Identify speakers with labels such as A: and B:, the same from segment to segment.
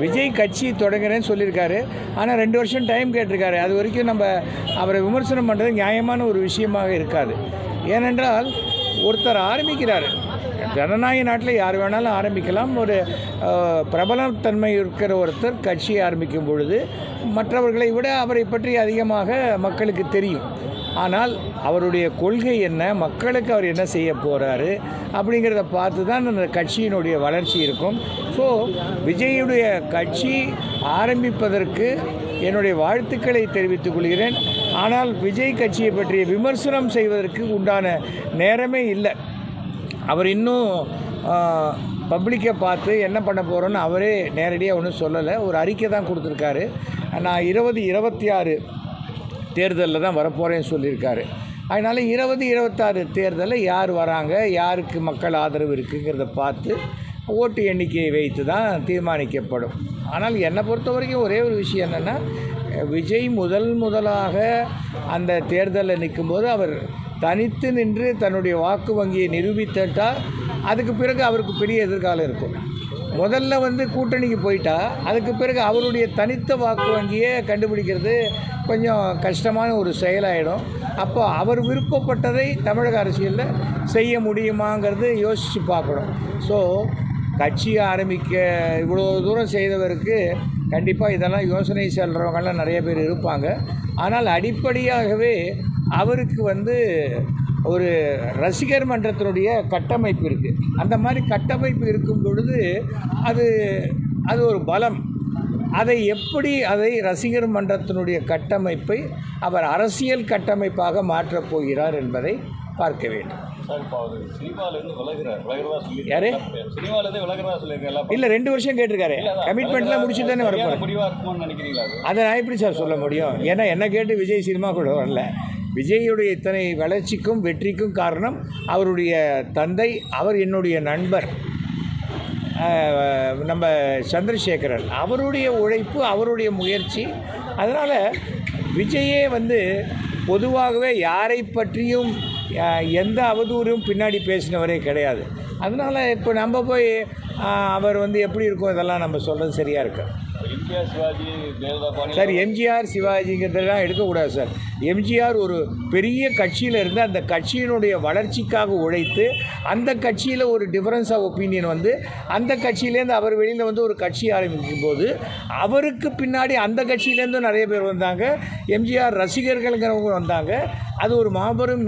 A: விஜய் கட்சி தொடங்குறேன்னு சொல்லியிருக்காரு. ஆனால் 2 வருஷம் டைம் கேட்டிருக்காரு. அது வரைக்கும் நம்ம அவரை விமர்சனம் பண்ணுறது நியாயமான ஒரு விஷயமாக இருக்காது. ஏனென்றால் ஒருத்தர் ஆரம்பிக்கிறார். ஜனநாயக நாட்டில் யார் வேணாலும் ஆரம்பிக்கலாம். ஒரு பிரபலத்தன்மை இருக்கிற ஒருத்தர் கட்சியை ஆரம்பிக்கும் பொழுது மற்றவர்களை விட அவரை பற்றி அதிகமாக மக்களுக்கு தெரியும். ஆனால் அவருடைய கொள்கை என்ன, மக்களுக்கு அவர் என்ன செய்ய போகிறாரு அப்படிங்கிறத பார்த்து தான் அந்த கட்சியினுடைய வளர்ச்சி இருக்கும். ஸோ விஜயுடைய கட்சி ஆரம்பிப்பதற்கு என்னுடைய வாழ்த்துக்களை தெரிவித்துக் கொள்கிறேன். ஆனால் விஜய் கட்சியை பற்றிய விமர்சனம் செய்வதற்கு உண்டான நேரமே இல்லை. அவர் இன்னும் பப்ளிக்கை பார்த்து என்ன பண்ண போகிறோன்னு அவரே நேரடியாக ஒன்றும் சொல்லலை. ஒரு அறிக்கை தான் கொடுத்துருக்காரு. நான் 2026 தேர்தலில் தான் வரப்போகிறேன்னு சொல்லியிருக்காரு. அதனால் 2026 தேர்தலில் யார் வராங்க, யாருக்கு மக்கள் ஆதரவு இருக்குங்கிறத பார்த்து ஓட்டு எண்ணிக்கையை வைத்து தான் தீர்மானிக்கப்படும். ஆனால் என்னை பொறுத்த வரைக்கும் ஒரே ஒரு விஷயம் என்னென்னா, விஜய் முதலாக அந்த தேர்தலில் நிற்கும்போது அவர் தனித்து நின்று தன்னுடைய வாக்கு வங்கியை நிரூபித்தால் அதுக்கு பிறகு அவருக்கு பெரிய எதிர்காலம் இருக்கும். முதல்ல கூட்டணிக்கு போயிட்டா அதுக்கு பிறகு அவருடைய தனித்த வாக்கு வங்கியை கண்டுபிடிக்கிறது கொஞ்சம் கஷ்டமான ஒரு செயலாயிடும். அப்போ அவர் விருப்பப்பட்டதை தமிழக அரசியலில் செய்ய முடியுமாங்கிறது யோசித்து பார்க்கணும். ஸோ கட்சியை ஆரம்பிக்க இவ்வளோ தூரம் செய்தவருக்கு கண்டிப்பாக இதெல்லாம் யோசனை செல்கிறவங்கெல்லாம் நிறைய பேர் இருப்பாங்க. ஆனால் அடிப்படையாகவே அவருக்கு ஒரு ரசிகர் மன்றத்தினுடைய கட்டமைப்பு இருக்குது. அந்த மாதிரி கட்டமைப்பு இருக்கும் பொழுது அது ஒரு பலம். அதை ரசிகர் மன்றத்தினுடைய கட்டமைப்பை அவர் அரசியல் கட்டமைப்பாக மாற்றப் போகிறார் என்பதை பார்க்க வேண்டும். யாரு இல்லை 2 வருஷம் கேட்டிருக்காரு. கமிட்மெண்ட்லாம் முடிச்சுட்டு தானே வரப்போகிறேன். அதை நான் எப்படி சார் சொல்ல முடியும்? ஏன்னா என்ன கேட்டு விஜய் சினிமா கூட வரல. விஜயுடைய இத்தனை வளர்ச்சிக்கும் வெற்றிக்கும் காரணம் அவருடைய தந்தை. அவர் என்னுடைய நண்பர் நம்ம சந்திரசேகரன். அவருடைய உழைப்பு, அவருடைய முயற்சி. அதனால் விஜயே பொதுவாகவே யாரை பற்றியும் எந்த அவதூறும் பின்னாடி பேசினவரே கிடையாது. அதனால் இப்போ நம்ம போய் அவர் எப்படி இருக்கும் இதெல்லாம் நம்ம சொல்கிறது சரியாக இருக்கு சார். எம்ஜிஆர் சிவாஜிங்கிறதெல்லாம் எடுக்கக்கூடாது சார். எம்ஜிஆர் ஒரு பெரிய கட்சியில் இருந்து அந்த கட்சியினுடைய வளர்ச்சிக்காக உழைத்து அந்த கட்சியில் ஒரு டிஃபரன்ஸ் ஆஃப் ஒப்பீனியன் அந்த கட்சியிலேருந்து அவர் வெளியில் ஒரு கட்சி ஆரம்பிக்கும் போது அவருக்கு பின்னாடி அந்த கட்சியிலேருந்து நிறைய பேர் வந்தாங்க. எம்ஜிஆர் ரசிகர்கள்ங்கிறவங்க வந்தாங்க. அது ஒரு மாபெரும்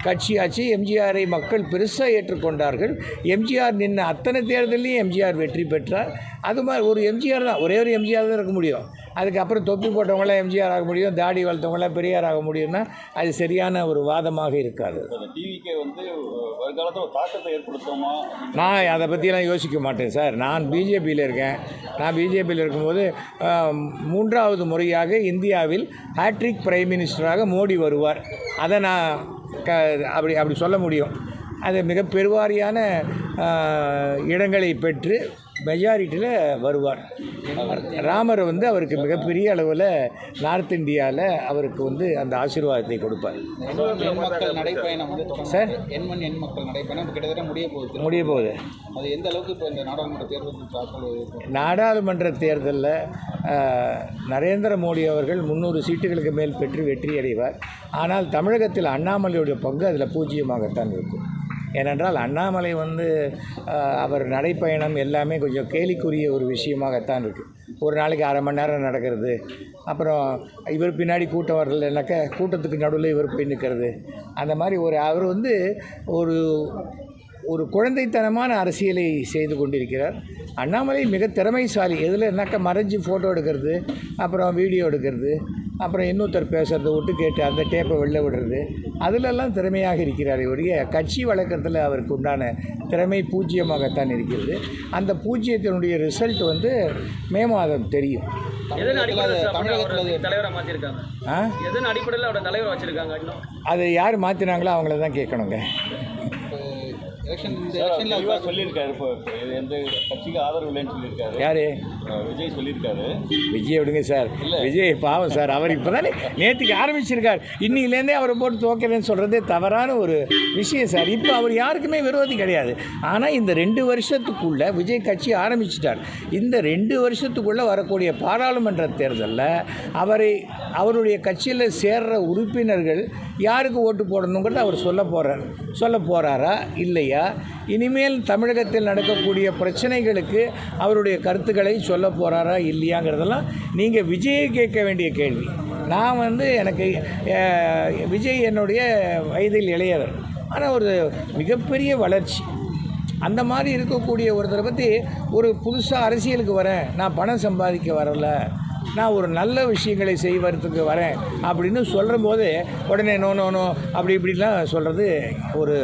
A: கட்சியாச்சு. எம்ஜிஆரை மக்கள் பெருசாக ஏற்றுக்கொண்டார்கள். எம்ஜிஆர் நின்று அத்தனை தேர்தலையும் எம்ஜிஆர் வெற்றி பெற்றார். அது மாதிரி ஒரு எம்ஜிஆர் தான், ஒரே ஒரு எம்ஜிஆர் தான் இருக்க முடியும். அதுக்கப்புறம் தொப்பி போட்டவங்களாம் எம்ஜிஆர் ஆக முடியும், தாடி வளர்த்தவங்களாம் பெரியார் ஆக முடியும்னா அது சரியான ஒரு வாதமாக இருக்காது. நான் அதை பற்றிலாம் யோசிக்க மாட்டேன் சார். நான் பிஜேபியில் இருக்கேன். நான் பிஜேபியில் இருக்கும்போது 3வது முறையாக இந்தியாவில் ஹேட்ரிக் பிரைம் மினிஸ்டராக மோடி வருவார். அதை நான் அப்படி சொல்ல முடியும். அது மிக பெருவாரியான இடங்களை பெற்று மெஜாரிட்டியில் வருவார். ராமர் அவருக்கு மிகப்பெரிய அளவில் நார்த் இந்தியாவில் அவருக்கு அந்த ஆசீர்வாதத்தை கொடுப்பார். சார் கிட்டத்தட்ட முடிய போகுது. அது எந்த அளவுக்கு இப்போ இந்த நாடாளுமன்ற தேர்தலில் நரேந்திர மோடி அவர்கள் 300 சீட்டுகளுக்கு மேல் பெற்று வெற்றி அடைவார். ஆனால் தமிழகத்தில் அண்ணாமலையுடைய பங்கு அதில் பூஜ்ஜியமாகத்தான் இருக்கும். ஏனென்றால் அண்ணாமலை அவர் நடைப்பயணம் எல்லாமே கொஞ்சம் கேலிக்குரிய ஒரு விஷயமாகத்தான் இருக்குது. ஒரு நாளைக்கு அரை மணி நேரம் நடக்கிறது, அப்புறம் இவர் பின்னாடி கூட்டம் வரலைன்னாக்கா கூட்டத்துக்கு நடுவில் இவர் போய் நிற்கிறது. அந்த மாதிரி அவர் ஒரு குழந்தைத்தனமான அரசியலை செய்து கொண்டிருக்கிறார். அண்ணாமலை மிக திறமைசாலி. எதுலனாக்கா மறைஞ்சு ஃபோட்டோ எடுக்கிறது, அப்புறம் வீடியோ எடுக்கிறது, அப்புறம் இன்னொருத்தர் பேசுகிறத விட்டு கேட்டு அந்த டேப்பை வெளில விடுறது, அதிலெல்லாம் திறமையாக இருக்கிறார். ஒழிய கட்சி வழக்கத்தில் அவருக்கு உண்டான திறமை பூஜ்ஜியமாகத்தான் இருக்கிறது. அந்த பூஜ்ஜியத்தினுடைய ரிசல்ட் மே மாதம் தெரியும். அது யார் மாற்றினாங்களோ அவங்கள தான் கேட்கணுங்க.
B: சொல்லியிருக்காரு. இப்போ எந்த கட்சிக்கு ஆதரவு இல்லைன்னு சொல்லியிருக்காரு.
A: யாரு?
B: விஜய் சொல்லியிருக்காரு.
A: விஜய் விடுங்க சார், விஜய் பாவம் சார், அவர் இப்போ தானே நேற்றுக்கு ஆரம்பிச்சிருக்கார். இன்னிலேருந்தே அவரை போட்டு துவக்கிறேன்னு சொல்கிறதே தவறான ஒரு விஷயம் சார். இப்போ அவர் யாருக்குமே விரோதி கிடையாது. ஆனால் இந்த 2 வருஷத்துக்குள்ளே விஜய் கட்சி ஆரம்பிச்சிட்டார். இந்த 2 வருஷத்துக்குள்ளே வரக்கூடிய பாராளுமன்ற தேர்தலில் அவருடைய கட்சியில் சேர்ற உறுப்பினர்கள் யாருக்கு ஓட்டு போடணுங்கிறத அவர் சொல்ல போகிறாரா இல்லையா? இனிமேல் தமிழகத்தில் நடக்கக்கூடிய பிரச்சனைகளுக்கு அவருடைய கருத்துக்களை சொல்ல போகிறாரா இல்லையாங்கிறதெல்லாம் நீங்கள் விஜயை கேட்க வேண்டிய கேள்வி. நான் எனக்கு விஜய் என்னுடைய வயதில் இளையவர், ஆனால் ஒரு மிகப்பெரிய வளர்ச்சி. அந்த மாதிரி இருக்கக்கூடிய ஒருத்தரை பற்றி ஒரு புதுசாக அரசியலுக்கு வரேன், நான் பணம் சம்பாதிக்க வரலை, நான் ஒரு நல்ல விஷயங்களை செய்வதற்கு வரேன் அப்படின்னு சொல்கிற போது உடனே நோ அப்படி இப்படிலாம் சொல்கிறது ஒரு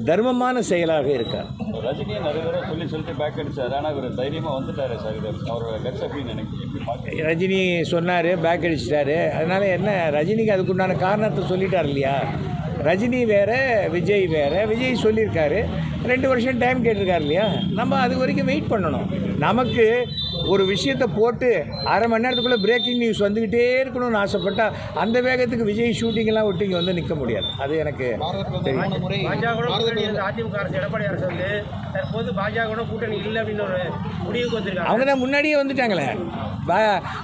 A: தர்மமான செயலாக இருக்கார்.
B: ரஜினியை நிறைய தடவை சொல்லிட்டு பேக் அடிச்சார். ஆனால் இவர் தைரியமாக வந்துட்டார் சார். அவரோட கட்சி அப்படின்னு நினைக்கிறேன்.
A: ரஜினி சொன்னார், பேக் அடிச்சிட்டாரு. அதனால் என்ன, ரஜினிக்கு அதுக்குண்டான காரணத்தை சொல்லிட்டார் இல்லையா? ரஜினி வேறு, விஜய் வேறு. விஜய் சொல்லியிருக்காரு, 2 வருஷம் டைம் கேட்டிருக்காரு இல்லையா? நம்ம அது வரைக்கும் வெயிட் பண்ணணும். நமக்கு ஒரு விஷயத்தை போட்டு அரை மணி நேரத்துக்குள்ளே பிரேக்கிங் நியூஸ் வந்துக்கிட்டே இருக்கணும்னு ஆசைப்பட்டால் அந்த வேகத்துக்கு விஜய் ஷூட்டிங்கெல்லாம் விட்டு இங்கே வந்து நிற்க முடியாது. அது எனக்கு தெரியும்.
C: அதிமுக அரசு, எடப்பாடி அரசு வந்து தற்போது பாஜக கூட்டணி இல்லை அப்படின்னு ஒரு முடிவுக்கு வந்திருக்காங்க.
A: அவங்க தான் முன்னாடியே வந்துட்டாங்களே,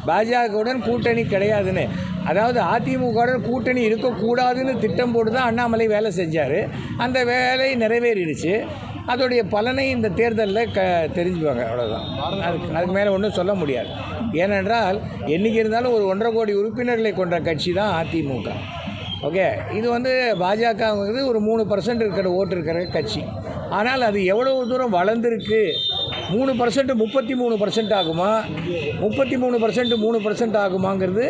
A: பாஜகவுடன் கூட்டணி கிடையாதுன்னு. அதாவது அதிமுகவுடன் கூட்டணி இருக்கக்கூடாதுன்னு திட்டம் போட்டு தான் அண்ணாமலை வேலை செஞ்சார். அந்த வேலை நிறைவேறிடுச்சு. அதோடைய பலனை இந்த தேர்தலில் தெரிஞ்சுப்பாங்க, அவ்வளோதான். அதுக்கு மேலே ஒன்றும் சொல்ல முடியாது. ஏனென்றால் என்றைக்கு இருந்தாலும் ஒரு 1.5 கோடி உறுப்பினர்களை கொண்ட கட்சி தான் அதிமுக. ஓகே, இது பாஜகங்கிறது ஒரு 3% இருக்கிற ஓட்டு இருக்கிற கட்சி. ஆனால் அது எவ்வளவு தூரம் வளர்ந்துருக்கு, 3% 33% ஆகுமா, 33% 3% ஆகுமாங்கிறது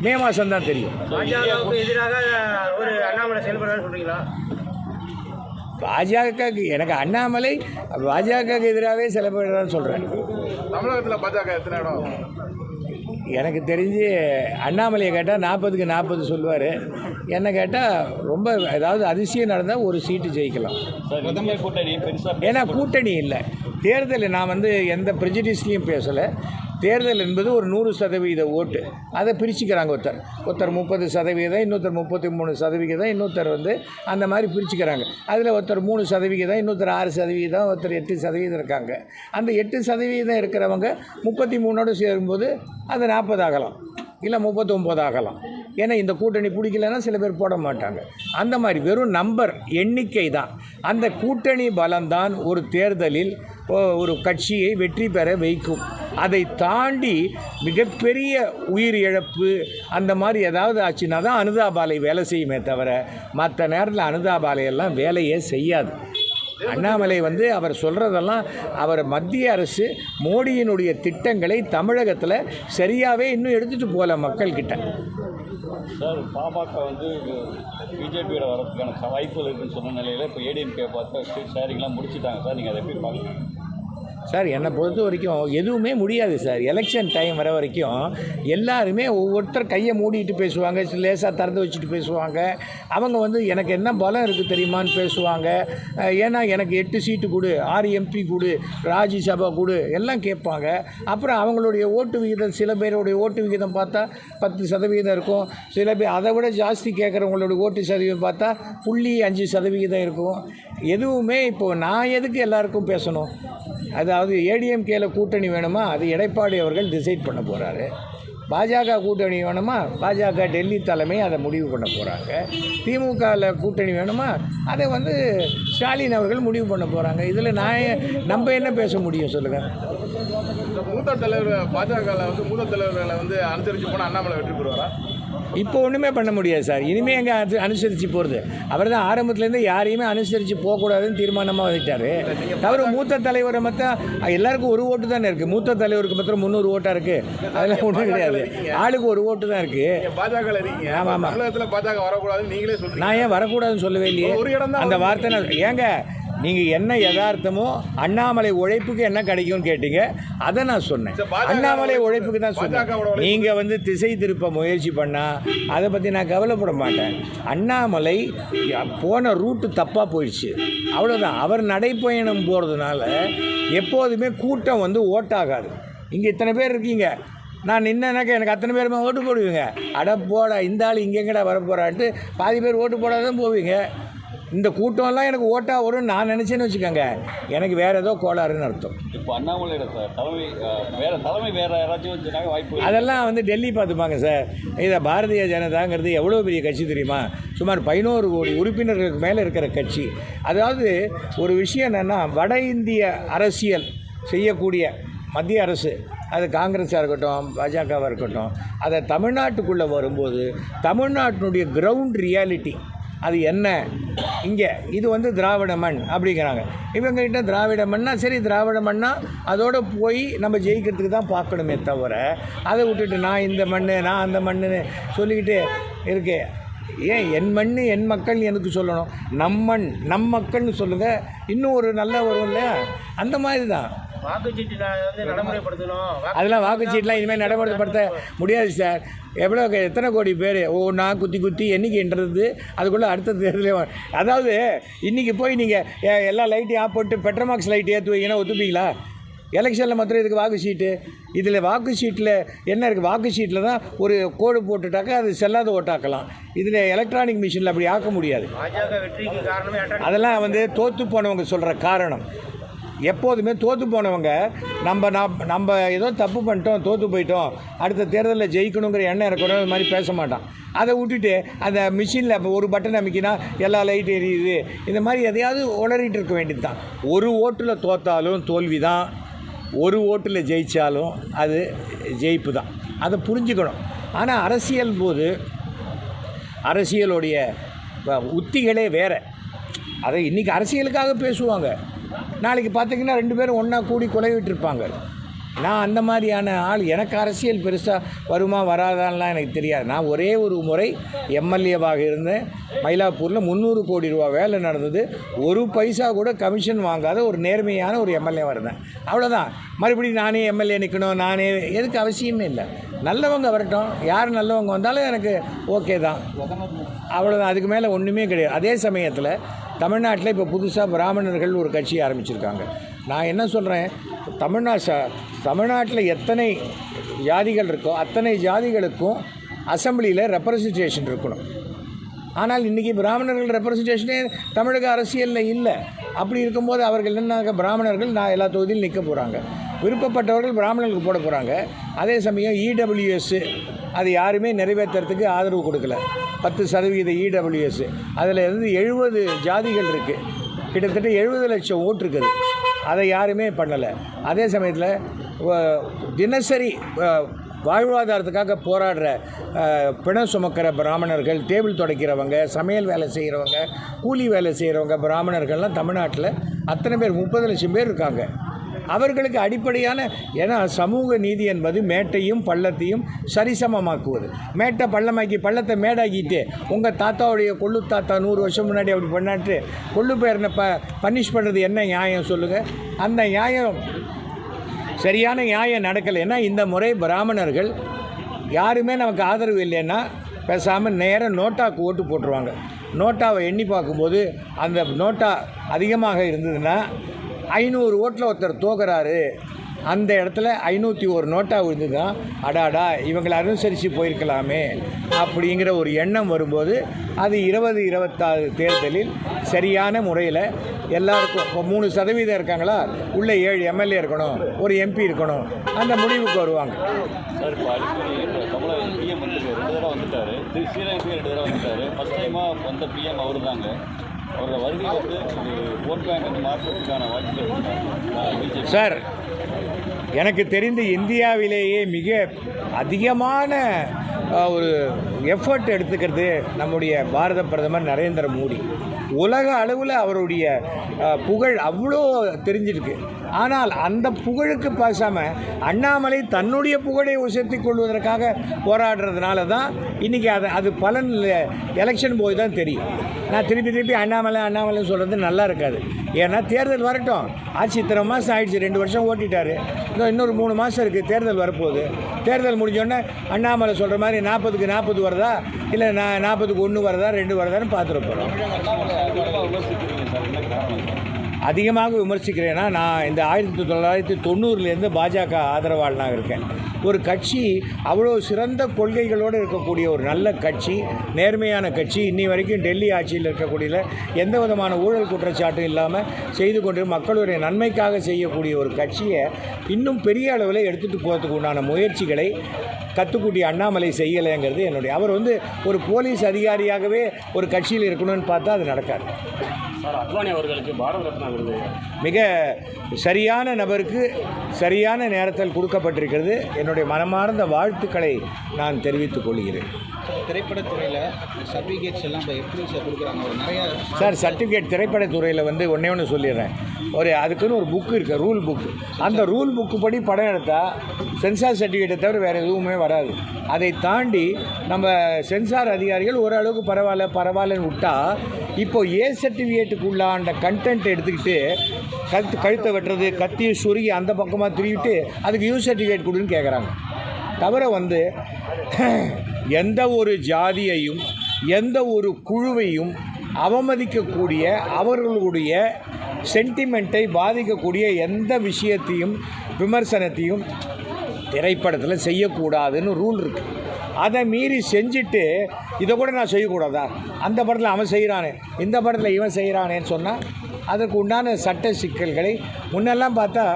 A: மே மாதம் தான் தெரியும்.
C: பாஜகவுக்கு எதிராக ஒரு அண்ணாமலை செயல்படுறான்னு சொல்கிறீங்களா?
A: பாஜகவுக்கு எனக்கு அண்ணாமலை பாஜகவுக்கு எதிராகவே செயல்படுறான்னு சொல்கிறேன்.
B: தமிழகத்தில் பாஜக எத்தனை இடம்?
A: எனக்கு தெரிஞ்சு அண்ணாமலையை கேட்டால் 40க்கு 40 சொல்லுவார். என்ன கேட்டால் ரொம்ப ஏதாவது அதிசயம் நடந்தால் ஒரு சீட்டு ஜெயிக்கலாம். ஏன்னா கூட்டணி இல்லை. தேர்தல் நான் எந்த ப்ரெஜுடிஸ்லையும் பேசலை. தேர்தல் என்பது ஒரு 100% ஓட்டு. அதை பிரிச்சுக்கிறாங்க. ஒருத்தர் 30%, இன்னொருத்தர் 33%, இன்னொருத்தர் அந்த மாதிரி பிரிச்சுக்கிறாங்க. அதில் ஒருத்தர் 3%, இன்னொருத்தர் 6%, ஒருத்தர் 8% இருக்காங்க. அந்த 8% இருக்கிறவங்க 33ஓடு சேரும்போது அது 40 ஆகலாம், இல்லை 39 ஆகலாம். ஏன்னா இந்த கூட்டணி பிடிக்கலன்னா சில பேர் போட மாட்டாங்க. அந்த மாதிரி வெறும் நம்பர், எண்ணிக்கை தான். அந்த கூட்டணி பலம்தான் ஒரு தேர்தலில் ஒரு கட்சியை வெற்றி பெற வைக்கும். அதை தாண்டி மிகப்பெரிய உயிர் இழப்பு அந்த மாதிரி ஏதாவது ஆச்சுன்னா தான் அனுதாபாலை வேலை செய்யுமே தவிர மற்ற நேரத்தில் அனுதாபாலையெல்லாம் வேலையே செய்யாது. அண்ணாமலை அவர் சொல்கிறதெல்லாம் அவர் மத்திய அரசு மோடியினுடைய திட்டங்களை தமிழகத்தில் சரியாகவே இன்னும் எடுத்துகிட்டு போகல மக்கள்கிட்ட.
B: சார், பாமக பிஜேபியோட வரதுக்கான வாய்ப்புகள் இருக்குன்னு சொன்ன நிலையில் இப்போ ஏடிஎம்கே பார்த்தா ஷேரிங்லாம் முடிச்சுட்டாங்க சார். நீங்கள் அதை எப்படி பார்க்குறீங்க?
A: சார், என்னை பொறுத்த வரைக்கும் எதுவுமே முடியாது சார். எலெக்ஷன் டைம் வர வரைக்கும் எல்லாருமே ஒவ்வொருத்தர் கையை மூடிட்டு பேசுவாங்க, லேசாக திறந்து வச்சுட்டு பேசுவாங்க. அவங்க எனக்கு என்ன பலம் இருக்குது தெரியுமான்னு பேசுவாங்க. ஏன்னா எனக்கு 8 சீட்டு கொடு, 6 MP கொடு, ராஜ்யசபா கொடு எல்லாம் கேட்பாங்க. அப்புறம் அவங்களுடைய ஓட்டு விகிதம், சில பேருடைய ஓட்டு விகிதம் பார்த்தா 10% இருக்கும். சில பேர் அதை விட ஜாஸ்தி கேட்குறவங்களோட ஓட்டு சதவீதம் பார்த்தா 0.5% இருக்கும். எதுவுமே இப்போது நான் எதுக்கு எல்லாருக்கும் பேசணும்? அதாவது ஏடிஎம்கேல கூட்டணி வேணுமா, அது எடப்பாடி அவர்கள் டிசைட் பண்ண போகிறாரு. பாஜக கூட்டணி வேணுமா, பாஜக டெல்லி தலைமை அதை முடிவு பண்ண போகிறாங்க. திமுகவில் கூட்டணி வேணுமா, அதை ஸ்டாலின் அவர்கள் முடிவு பண்ண போகிறாங்க. இதில் நம்ம என்ன பேச முடியும் சொல்லுங்கள்?
B: மூத்த தலைவர் பாஜகவில் மூத்த தலைவர்களை அனுசரித்து போனால் அண்ணாமலை வெற்றி பெறுவாரா?
A: இப்போ ஒன்றுமே பண்ண முடியாது சார். இனிமேல் எங்கே அனுசரித்து போகிறது? அவர் தான் ஆரம்பத்துலேருந்து யாரையுமே அனுசரித்து போகக்கூடாதுன்னு தீர்மானமாக வந்துட்டார். தவிர மூத்த தலைவரை மொத்தம் எல்லாருக்கும் ஒரு ஓட்டு தானே இருக்குது. மூத்த தலைவருக்கு மாத்திரம் 300 ஓட்டாக இருக்குது. அதெல்லாம் ஒன்றும் கிடையாது. ஆளுக்கு ஒரு ஓட்டு தான் இருக்குது.
B: பாஜக இருக்கீங்க.
A: ஆமாம் ஆமாம்.
B: தமிழகத்தில் பாஜக வரக்கூடாதுன்னு நீங்களே சொல்லுங்கள்.
A: நான் ஏன் வரக்கூடாதுன்னு சொல்லவே இல்லையே. அந்த வார்த்தை ஏங்க நீங்கள் என்ன யதார்த்தமோ அண்ணாமலை உழைப்புக்கு என்ன கிடைக்கும்னு கேட்டீங்க, அதை நான் சொன்னேன். அண்ணாமலை உழைப்புக்கு தான் சொன்னேன். நீங்கள் வந்து திசை திருப்ப முயற்சி பண்ணால் அதை பற்றி நான் கவலைப்பட மாட்டேன். அண்ணாமலை போன ரூட்டு தப்பாக போயிடுச்சு, அவ்வளோதான். அவர் நடைப்பயணம் போகிறதுனால எப்போதுமே கூட்டம் வந்து ஓட்டாகாது. இங்கே இத்தனை பேர் இருக்கீங்க, நான் நின்னேனாக்கா எனக்கு அத்தனை பேருமே ஓட்டு போடுவீங்க. அட போடா இந்த ஆள் இங்கெங்கடா வரப்போகிறான்ட்டு பாதி பேர் ஓட்டு போடாதான் போவீங்க. இந்த கூட்டம்லாம் எனக்கு ஓட்டாக வரும்னு நான் நினச்சேன்னு வச்சுக்கோங்க, எனக்கு வேறு ஏதோ கோளாறுன்னு அர்த்தம்.
B: இப்போ அண்ணாமலையோட தலைமை வேறு யாராச்சும் வச்சுனாங்க வாய்ப்பு?
A: அதெல்லாம் வந்து டெல்லி பார்த்துப்பாங்க சார். இதை பாரதிய ஜனதாங்கிறது எவ்வளோ பெரிய கட்சி தெரியுமா? சுமார் 11 கோடி உறுப்பினர்களுக்கு மேலே இருக்கிற கட்சி. அதாவது ஒரு விஷயம் என்னென்னா, வட இந்திய அரசியல் செய்யக்கூடிய மத்திய அரசு, அது காங்கிரஸாக இருக்கட்டும் பாஜகவாக இருக்கட்டும், அதை தமிழ்நாட்டுக்குள்ளே வரும்போது தமிழ்நாட்டினுடைய கிரவுண்ட் ரியாலிட்டி அது என்ன, இங்கே இது வந்து திராவிட மண் அப்படிங்கிறாங்க. இவங்ககிட்ட திராவிட மண்ணா, சரி திராவிட மண்ணா அதோடு போய் நம்ம ஜெயிக்கிறதுக்கு தான் பார்க்கணுமே தவிர அதை விட்டுட்டு நான் இந்த மண் நான் அந்த மண்ணுன்னு சொல்லிக்கிட்டு இருக்கே. ஏன் என் மண் என் மக்கள் எனக்கு சொல்லணும், நம் மண் நம் மக்கள்னு சொல்லுங்கள், இன்னும் ஒரு நல்ல வரும் இல்லையா? அந்த மாதிரி தான்
C: வாக்குச்சீட்டு வந்து நடைமுறைப்படுத்தணும்.
A: அதெல்லாம் வாக்குச்சீட்டெலாம் இனிமேல் நடைமுறைப்படுத்த முடியாது சார். எத்தனை கோடி பேர் ஒவ்வொன்றா குத்தி எண்ணிக்கைன்றது அதுக்குள்ளே அடுத்த தேர்தல். அதாவது இன்றைக்கி போய் நீங்கள் எல்லா லைட்டையும் ஆஃப் போட்டு பெட்ரோமாக்ஸ் லைட் ஏற்றுவீங்கன்னா ஒத்துப்பீங்களா? எலெக்ஷனில் மாத்திரம் இதுக்கு வாக்கு ஷீட்டு. இதில் வாக்கு ஷீட்டில் என்ன இருக்குது? வாக்கு ஷீட்டில் தான் ஒரு கோடு போட்டுட்டாக்கா அது செல்லாத ஓட்டாக்கலாம். இதில் எலக்ட்ரானிக் மிஷினில் அப்படி ஆக்க முடியாது. அதெல்லாம் வந்து தோற்று போனவங்க சொல்கிற காரணம். எப்போதுமே தோற்று போனவங்க நம்ம ஏதோ தப்பு பண்ணிட்டோம் தோற்று போயிட்டோம் அடுத்த தேர்தலில் ஜெயிக்கணுங்கிற எண்ணம் இருக்கணும், இது மாதிரி பேச மாட்டான். அதை விட்டுட்டு அந்த மிஷினில் இப்போ ஒரு பட்டன் அமைக்கினா எல்லா லைட் எரியுது, இந்த மாதிரி எதையாவது உளறிட்டு இருக்க வேண்டியது தான். ஒரு ஓட்டில் தோற்றாலும் தோல்வி தான், ஒரு ஓட்டில் ஜெயித்தாலும் அது ஜெயிப்பு தான். அதை புரிஞ்சுக்கணும். ஆனால் அரசியல் போது அரசியலுடைய உத்திகளே வேறு. அதை இன்றைக்கி அரசியலுக்காக பேசுவாங்க, நாளைக்கு பார்த்திங்கன்னா 2 பேரும் ஒன்றா கூடி கொலைவிட்டிருப்பாங்க. நான் அந்த மாதிரியான ஆள். எனக்கு அரசியல் பெருசாக வருமா வராதான்லாம் எனக்கு தெரியாது. நான் ஒரே ஒரு முறை எம்எல்ஏவாக இருந்தேன். மயிலாப்பூரில் 300 கோடி ரூபா வேலை நடந்தது. ஒரு பைசா கூட கமிஷன் வாங்காத ஒரு நேர்மையான ஒரு எம்எல்ஏவாக இருந்தேன், அவ்வளோதான். மறுபடியும் நானே எம்எல்ஏ நிற்கணும், நானே எதுக்கு அவசியமே இல்லை. நல்லவங்க வரட்டும், யார் நல்லவங்க வந்தாலும் எனக்கு ஓகே தான், அவ்வளோதான். அதுக்கு மேலே ஒன்றுமே கிடையாது. அதே சமயத்தில் தமிழ்நாட்டில் இப்போ புதுசாக பிராமணர்கள் ஒரு கட்சி ஆரம்பிச்சிருக்காங்க. நான் என்ன சொல்கிறேன், தமிழ்நாட்டில் எத்தனை ஜாதிகள் இருக்கோ அத்தனை ஜாதிகளுக்கும் அசெம்பிளியில் ரெப்ரசன்டேஷன் இருக்கணும். ஆனால் இன்றைக்கி பிராமணர்கள் ரெப்ரசன்டேஷனே தமிழக அரசியலில் இல்லை. அப்படி இருக்கும்போது அவர்கள் என்ன, பிராமணர்கள் நான் எல்லா தொகுதியிலும் நிற்க போகிறாங்க, விருப்பப்பட்டவர்கள் பிராமணர்களுக்கு போட போகிறாங்க. அதே சமயம் இடபிள்யூஎஸ் அது யாருமே நிறைவேற்றுறதுக்கு ஆதரவு கொடுக்கல. 10% இடபிள்யூஎஸ், அதில் இருந்து 70 ஜாதிகள் இருக்குது, கிட்டத்தட்ட 70 லட்சம் ஓட்டு இருக்குது. அதை யாருமே பண்ணலை. அதே சமயத்தில் தினசரி வாழ்வாதாரத்துக்காக போராடுற பிணம் சுமக்கிற பிராமணர்கள், டேபிள் துடைக்கிறவங்க, சமையல் வேலை செய்கிறவங்க, கூலி வேலை செய்கிறவங்க பிராமணர்கள்லாம் தமிழ்நாட்டில் அத்தனை பேர் 30 லட்சம் பேர் இருக்காங்க. அவர்களுக்கு அடிப்படையான, ஏன்னா சமூக நீதி என்பது மேட்டையும் பள்ளத்தையும் சரிசமமாக்குவது. மேட்டை பள்ளமாக்கி பள்ளத்தை மேடாக்கிட்டு உங்கள் தாத்தாவுடைய கொள்ளு தாத்தா 100 வருஷம் முன்னாடி அப்படி பண்ணாட்டு கொள்ளு பேரனை பனிஷ் பண்ணுறது என்ன நியாயம் சொல்லுங்கள்? அந்த நியாயம் சரியான நியாயம் நடக்கலை. ஏன்னா இந்த முறை பிராமணர்கள் யாருமே நமக்கு ஆதரவு இல்லைன்னா பேசாமல் நேராக நோட்டாவுக்கு ஓட்டு போட்டுருவாங்க. நோட்டாவை எண்ணி பார்க்கும்போது அந்த நோட்டா அதிகமாக இருந்ததுன்னா 500 ஓட்டில் ஒருத்தர் தோக்குறாரு, அந்த இடத்துல 501 நோட்டா விழுந்துதான், அடாடா இவங்களை அனுசரித்து போயிருக்கலாமே அப்படிங்கிற ஒரு எண்ணம் வரும்போது அது 2026 தேர்தலில் சரியான முறையில் எல்லாருக்கும், இப்போ 3% இருக்காங்களா, உள்ளே 7 எம்எல்ஏ இருக்கணும், ஒரு எம்பி இருக்கணும், அந்த முடிவுக்கு வருவாங்க.
B: சார் இப்போ அடிக்கடி தமிழக பிஎம் வந்து 2 தடவை வந்துட்டார், ஸ்ரீரங்கத்துக்கு 2 தடவை வந்துட்டார். ஃபஸ்ட் டைமாக வந்த பிஎம் அவர் தாங்க. அவரோட வருகை வந்து ஓட் பேங்க் வந்து மாற்றத்துக்கான வாய்ப்புகள்
A: சார். எனக்கு தெரிந்து இந்தியாவிலேயே மிக அதிகமான ஒரு எஃபர்ட் எடுத்துக்கிறது நம்முடைய பாரத பிரதமர் நரேந்திர மோடி. உலக அளவில் அவருடைய புகழ் அவ்வளோ தெரிஞ்சிருக்கு. ஆனால் அந்த புகழுக்கு பேசாமல் அண்ணாமலை தன்னுடைய புகழை உசர்த்தி கொள்வதற்காக போராடுறதுனால தான் இன்றைக்கி அது பலன் எலெக்ஷன் போய் தான் தெரியும். நான் திருப்பி அண்ணாமலைன்னு சொல்கிறது நல்லா இருக்காது. ஏன்னா தேர்தல் வரட்டும், ஆட்சி இத்தனை மாதம் ஆயிடுச்சு, 2 வருஷம் ஓட்டிட்டார், இன்னொரு 3 மாதம் இருக்குது, தேர்தல் வரப்போகுது. தேர்தல் முடிஞ்சோடனே அண்ணாமலை சொல்கிற மாதிரி 40க்கு 40 வருதா, இல்லை 40க்கு 1 வருதா, 2 வருதான்னு பார்த்துட போகிறோம். அதிகமாக விமர்சிக்கிறேன்னா, நான் இந்த 1990 பாஜக ஆதரவாளனாக இருக்கேன். ஒரு கட்சி அவ்வளோ சிறந்த கொள்கைகளோடு இருக்கக்கூடிய ஒரு நல்ல கட்சி, நேர்மையான கட்சி, இன்னி வரைக்கும் டெல்லி ஆட்சியில் இருக்கக்கூடிய எந்த விதமான ஊழல் குற்றச்சாட்டும் இல்லாமல் செய்து கொண்டு மக்களுடைய நன்மைக்காக செய்யக்கூடிய ஒரு கட்சியை இன்னும் பெரிய அளவில் எடுத்துகிட்டு போகிறதுக்கு உண்டான முயற்சிகளை கத்துக்குட்டி அண்ணாமலை செய்யலைங்கிறது என்னுடைய. அவர் ஒரு போலீஸ் அதிகாரியாகவே ஒரு கட்சியில் இருக்கணும்னு பார்த்தா அது நடக்காது.
D: சார், அத்வானி அவர்களுக்கு பாரத ரத்னா விருது
A: மிக சரியான நபருக்கு சரியான நேரத்தில் கொடுக்கப்பட்டிருக்கிறது. என்னுடைய மனமார்ந்த வாழ்த்துக்களை நான் தெரிவித்துக் கொள்கிறேன்.
E: திரைப்படத்துறையில் சர்டிஃபிகேட்ஸ் எல்லாம் இப்போ எப்படி சார் கொடுக்குறாங்க? நிறையா
A: சார் சர்டிஃபிகேட் திரைப்படத்துறையில் ஒன்று சொல்லிடுறேன். அதுக்குன்னு ஒரு புக்கு இருக்குது, ரூல் புக்கு. அந்த ரூல் புக்கு படி படம் எடுத்தால் சென்சார் சர்டிஃபிகேட்டை தவிர வேறு எதுவுமே வராது. அதை தாண்டி நம்ம சென்சார் அதிகாரிகள் ஓரளவுக்கு பரவாயில்லன்னு விட்டால், இப்போது ஏ சர்டிஃபிகேட்டுக்கு உள்ளான கண்டென்ட் எடுத்துக்கிட்டு கழுத்தை வெட்டுறது, கத்தியை சுருகி அந்த பக்கமாக திருவிட்டு அதுக்கு யூ சர்டிஃபிகேட் கொடுன்னு கேட்குறாங்க. தவிர எந்த ஒரு ஜாதியையும் எந்த ஒரு குழுவையும் அவமதிக்கக்கூடிய, அவர்களுடைய சென்டிமெண்ட்டை பாதிக்கக்கூடிய எந்த விஷயத்தையும் விமர்சனத்தையும் திரைப்படத்தில் செய்யக்கூடாதுன்னு ரூல் இருக்குது. அதை மீறி செஞ்சுட்டு இதை கூட நான் செய்யக்கூடாதா, அந்த படத்தில் அவன் செய்கிறானே, இந்த படத்தில் இவன் செய்கிறானேன்னு சொன்னால் அதற்கு உண்டான சட்ட சிக்கல்களை முன்னெல்லாம் பார்த்தா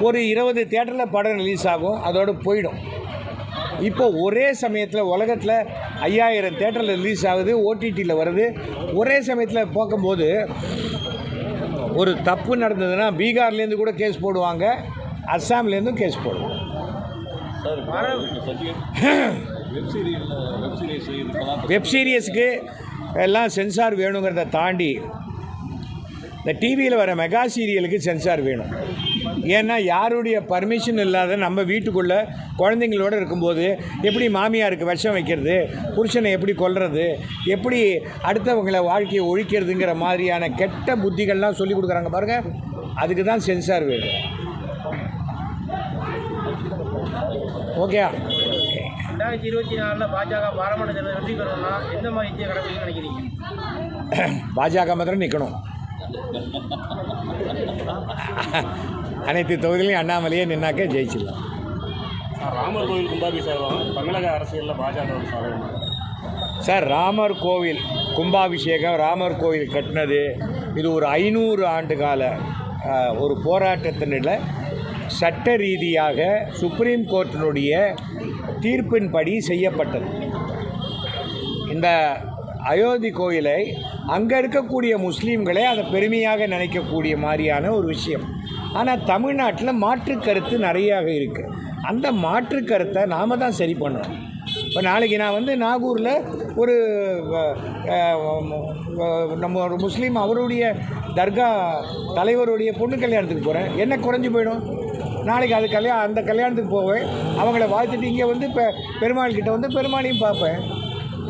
A: ஒரு 20 தியேட்டரில் படம் ரிலீஸ் ஆகும், அதோடு போயிடும். இப்போ ஒரே சமயத்தில் உலகத்தில் 5000 தியேட்டரில் ரிலீஸ் ஆகுது, ஓடிடியில் வருது. ஒரே சமயத்தில் பார்க்கும்போது ஒரு தப்பு நடந்ததுன்னா பீகார்லேருந்து கூட கேஸ் போடுவாங்க, அஸ்ஸாம்லேருந்தும் கேஸ் போடுவாங்க. வெப் சீரியஸுக்கு எல்லாம் சென்சார் வேணுங்கிறத தாண்டி இந்த டிவியில் வர மெகா சீரியலுக்கு சென்சார் வேணும். ஏன்னா யாருடைய பர்மிஷன் இல்லாத நம்ம வீட்டுக்குள்ளே குழந்தைங்களோடு இருக்கும்போது எப்படி மாமியாருக்கு விஷம் வைக்கிறது, புருஷனை எப்படி கொல்றது, எப்படி அடுத்தவங்களை வாழ்க்கையை ஒழிக்கிறதுங்கிற மாதிரியான கெட்ட புத்திகள்லாம் சொல்லி கொடுக்குறாங்க பாருங்கள். அதுக்கு தான் சென்சார் வேணும். ஓகே,
C: 2024 பாஜக பாராளுமன்ற தேர்தல் வெற்றி பெறணும்னா எந்த மாதிரி இந்திய கடமைன்னு நினைக்கிறீங்க?
A: பாஜக மாத்திரம் நிற்கணும். அனைத்து தொகுதியிலையும் அண்ணாமலையே நின்னாக்க ஜெயிச்சிடலாம்.
D: ராமர் கோவில் கும்பாபிஷேகம் தமிழக அரசியலில் பாஜக சாதனை.
A: சார், ராமர் கோவில் கும்பாபிஷேகம், ராமர் கோவில் கட்டினது இது ஒரு 500 ஆண்டு கால ஒரு போராட்டத்தினில் சட்ட ரீதியாக சுப்ரீம் கோர்ட்டினுடைய தீர்ப்பின்படி செய்யப்பட்டது. இந்த அயோத்தி கோயிலை அங்கே இருக்கக்கூடிய முஸ்லீம்களே அதை பெருமையாக நினைக்கக்கூடிய மாதிரியான ஒரு விஷயம். ஆனால் தமிழ்நாட்டில் மாற்று கருத்து நிறையாக இருக்குது. அந்த மாற்று கருத்தை நாம் தான் சரி பண்ணணும். இப்போ நாளைக்கு நான் நாகூரில் ஒரு நம்ம ஒரு முஸ்லீம் அவருடைய தர்கா தலைவருடைய பொண்ணு கல்யாணத்துக்கு போகிறேன், என்ன குறைஞ்சி போயிடும்? நாளைக்கு அந்த கல்யாணத்துக்கு போவேன், அவங்கள வாழ்த்துட்டு இங்கே இப்போ பெருமாள் கிட்ட பெருமாளையும் பார்ப்பேன்.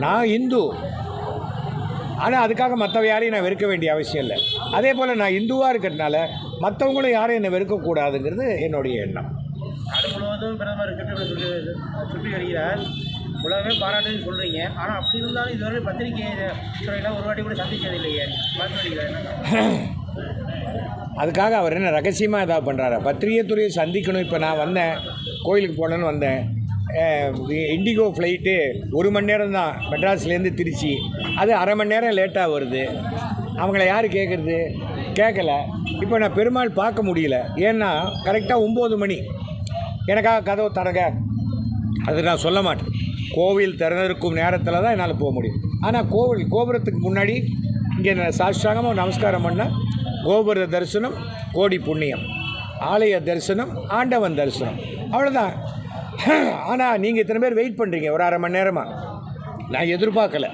A: நான் இந்து, ஆனால் அதுக்காக மற்றவ யாரையும் நான் வெறுக்க வேண்டிய அவசியம் இல்லை. அதே போல் நான் இந்துவாக இருக்கிறதுனால மற்றவங்களும் யாரையும் என்னை வெறுக்கக்கூடாதுங்கிறது என்னுடைய எண்ணம்.
C: நாடு முழுவதும் பிரதமர் சுற்றி வருகிறார், உலகமே பாராட்டுன்னு சொல்கிறீங்க. ஆனால் அப்படி இருந்தாலும் இதுவரை பத்திரிகை துறையில் ஒரு வாட்டி கூட சந்திச்சது இல்லையே,
A: அதுக்காக அவர் என்ன ரகசியமாக ஏதாவது பண்ணுறாரா? பத்திரிகை துறையை சந்திக்கணும். இப்போ நான் வந்தேன், கோயிலுக்கு போனேன்னு வந்தேன். இண்டிகோ ஃப்ளைட்டு 1 மணி நேரம் தான் மெட்ராஸ்லேருந்து திருச்சி, அது அரை மணி நேரம் லேட்டாக வருது. அவங்கள யார் கேட்குறது? கேட்கல. இப்போ நான் பெருமாள் பார்க்க முடியல, ஏன்னா கரெக்டாக 9 மணி எனக்காக கதவு தரங்க, அது நான் சொல்ல மாட்டேன். கோவில் திறந்திருக்கும் நேரத்தில் தான் என்னால் போக முடியும். ஆனால் கோபுரத்துக்கு முன்னாடி இங்கே சாஷ்டாங்கமாக நமஸ்காரம் பண்ணால் கோபுர தரிசனம் கோடி புண்ணியம், ஆலய தரிசனம் ஆண்டவன் தரிசனம், அவ்வளோதான். ஆனால் நீங்கள் இத்தனை பேர் வெயிட் பண்ணுறீங்க ஒரு அரை மணி நேரமாக. நான் எதிர்பார்க்கல.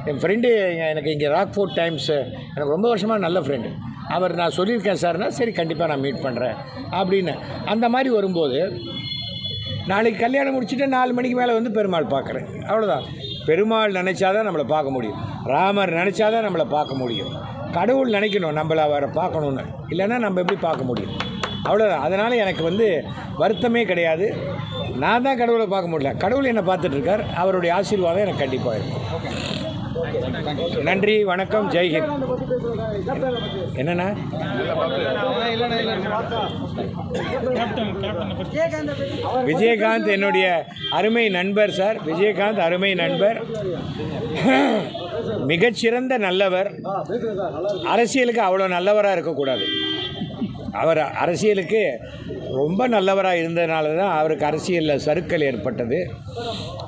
A: என் ஃப்ரெண்டு எனக்கு இங்கே ராக்ஃபோர்ட் டைம்ஸு எனக்கு ரொம்ப வருஷமாக நல்ல ஃப்ரெண்டு. அவர் நான் சொல்லியிருக்கேன் சார்னா சரி கண்டிப்பாக நான் மீட் பண்ணுறேன் அப்படின்னு. அந்த மாதிரி வரும்போது நாளைக்கு கல்யாணம் முடிச்சுட்டு 4 மணிக்கு மேலே வந்து பெருமாள் பார்க்குறேன், அவ்வளோதான். பெருமாள் நினச்சாதான் நம்மளை பார்க்க முடியும், ராமர் நினச்சாதான் நம்மளை பார்க்க முடியும், கடவுள் நினைக்கணும் நம்மளை அவரை பார்க்கணுன்னு, இல்லைன்னா நம்ம எப்படி பார்க்க முடியும், அவ்வளோதான். அதனால் எனக்கு வந்து வருத்தமே கிடையாது. நான் தான் கடவுளை பார்க்க முடியல, கடவுள் என்னை பார்த்துட்ருக்கார், அவருடைய ஆசீர்வாதம் எனக்கு கண்டிப்பாக இருக்கும். நன்றி, வணக்கம், ஜெய்ஹிந்த். என்னண்ணா விஜயகாந்த் என்னுடைய அருமை நண்பர் சார். விஜயகாந்த் அருமை நண்பர், மிகச்சிறந்த நல்லவர். அரசியலுக்கு அவ்வளோ நல்லவராக இருக்கக்கூடாது. அவர் அரசியலுக்கு ரொம்ப நல்லவராக இருந்ததுனால தான் அவருக்கு அரசியலில் சறுக்கல் ஏற்பட்டது.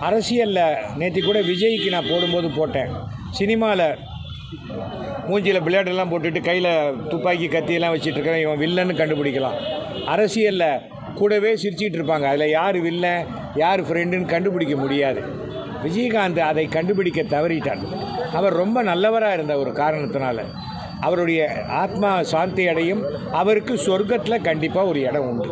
A: அரசியலில் நேற்று கூட விஜய்க்கு நான் போடும்போது போட்டேன், சினிமாவில் மூஞ்சியில் பிளேடெல்லாம் போட்டுட்டு கையில் துப்பாக்கி கத்தியெல்லாம் வச்சுட்ருக்கிறேன், இவன் வில்லன்னு கண்டுபிடிக்கலாம். அரசியலில் கூடவே சிரிச்சிட்டு இருப்பாங்க, அதில் யார் வில்லன் யார் ஃப்ரெண்டுன்னு கண்டுபிடிக்க முடியாது. விஜயகாந்த் அதை கண்டுபிடிக்க தவறிட்டார். அவர் ரொம்ப நல்லவராக இருந்த ஒரு காரணத்தினால அவருடைய ஆத்மா சாந்தி அடையும். அவருக்கு சொர்க்கத்தில் கண்டிப்பாக ஒரு இடம் உண்டு.